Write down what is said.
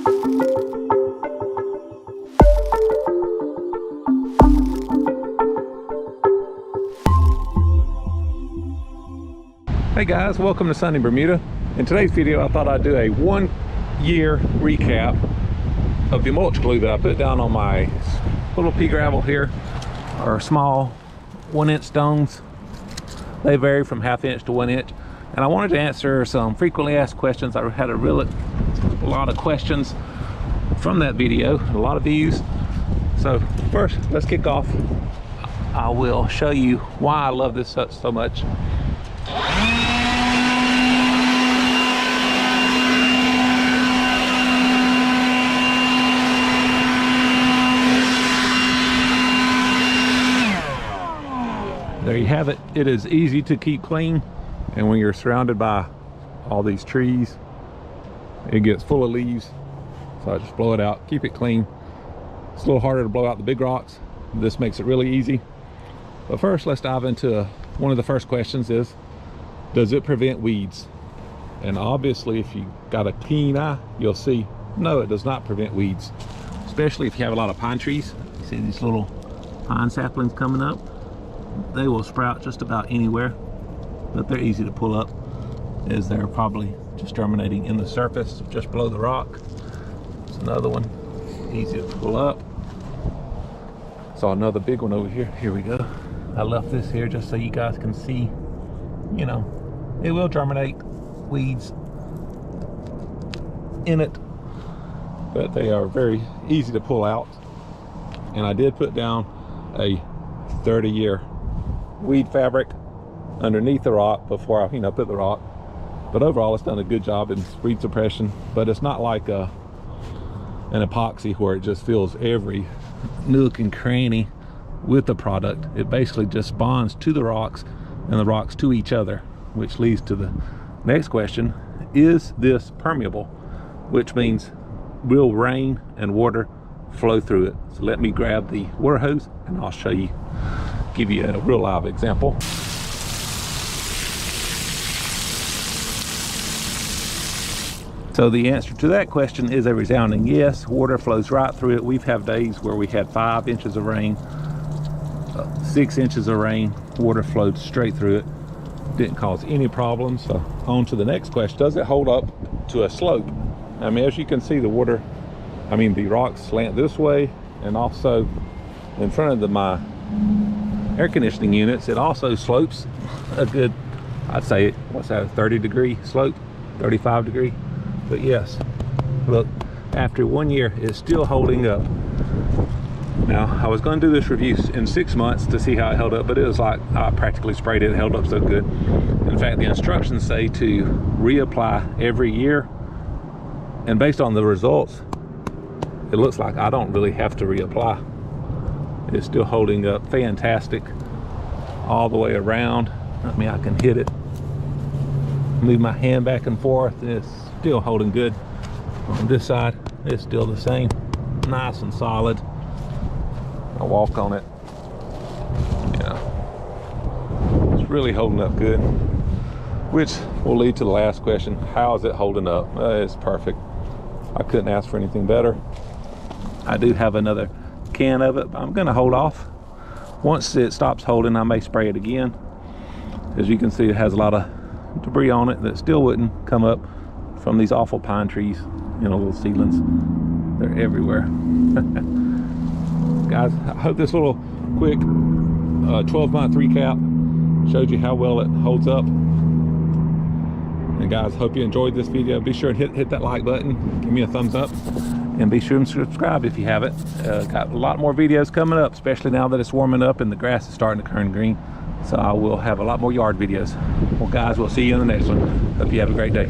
Hey guys, welcome to sunny Bermuda. In today's video I thought I'd do a 1 year recap of the mulch glue that I put down on my little pea gravel here, or small 1-inch stones. They vary from 1/2 inch to 1 inch, and I wanted to answer some frequently asked questions. I had a lot of questions from that video, a lot of views. So first, let's kick off. I will show you why I love this so much. There you have it. It is easy to keep clean, and when you're surrounded by all these trees, it gets full of leaves. So I just blow it out, keep it clean. It's a little harder to blow out the big rocks. This makes it really easy. But first, let's dive into one of the first questions is, does it prevent weeds? And obviously, if you got a keen eye, you'll see, no, it does not prevent weeds. Especially if you have a lot of pine trees. You see these little pine saplings coming up? They will sprout just about anywhere, but they're easy to pull up, as they're probably just germinating in the surface just below the rock. There's another one, easy to pull up. Saw another big one over here. Here we go. I left this here just so you guys can see, you know, it will germinate weeds in it, but they are very easy to pull out. And I did put down a 30-year weed fabric underneath the rock before I put the rock. But overall, it's done a good job in weed suppression. But it's not like an epoxy where it just fills every nook and cranny with the product. It basically just bonds to the rocks and the rocks to each other, which leads to the next question: is this permeable? Which means, will rain and water flow through it? So let me grab the water hose and I'll show you, give you a real live example. So the answer to that question is a resounding yes. Water flows right through it. We've had days where we had 5 inches of rain, 6 inches of rain, water flowed straight through it. Didn't cause any problems. So on to the next question: does it hold up to a slope? I mean, as you can see, the rocks slant this way, and also in front of my air conditioning units, it also slopes a good, I'd say, what's that, a 30-degree slope, 35-degree. But yes, look, after 1 year, it's still holding up. Now, I was going to do this review in 6 months to see how it held up, but it was like I practically sprayed it. It held up so good. In fact, the instructions say to reapply every year, and based on the results, it looks like I don't really have to reapply. It's still holding up fantastic all the way around. I mean, I can hit it, move my hand back and forth, and it's still holding good. On this side, it's still the same, nice and solid. I walk on it, yeah, it's really holding up good, which will lead to the last question: how is it holding up? It's perfect. I couldn't ask for anything better. I do have another can of it, but I'm gonna hold off. Once it stops holding, I may spray it again. As you can see, it has a lot of debris on it that still wouldn't come up from these awful pine trees, little seedlings. They're everywhere. Guys, I hope this little quick 12-month recap showed you how well it holds up. And guys, hope you enjoyed this video. Be sure to hit that like button, give me a thumbs up, and be sure to subscribe if you haven't. Got a lot more videos coming up, especially now that it's warming up and the grass is starting to turn green. So I will have a lot more yard videos. Well guys, we'll see you in the next one. Hope you have a great day.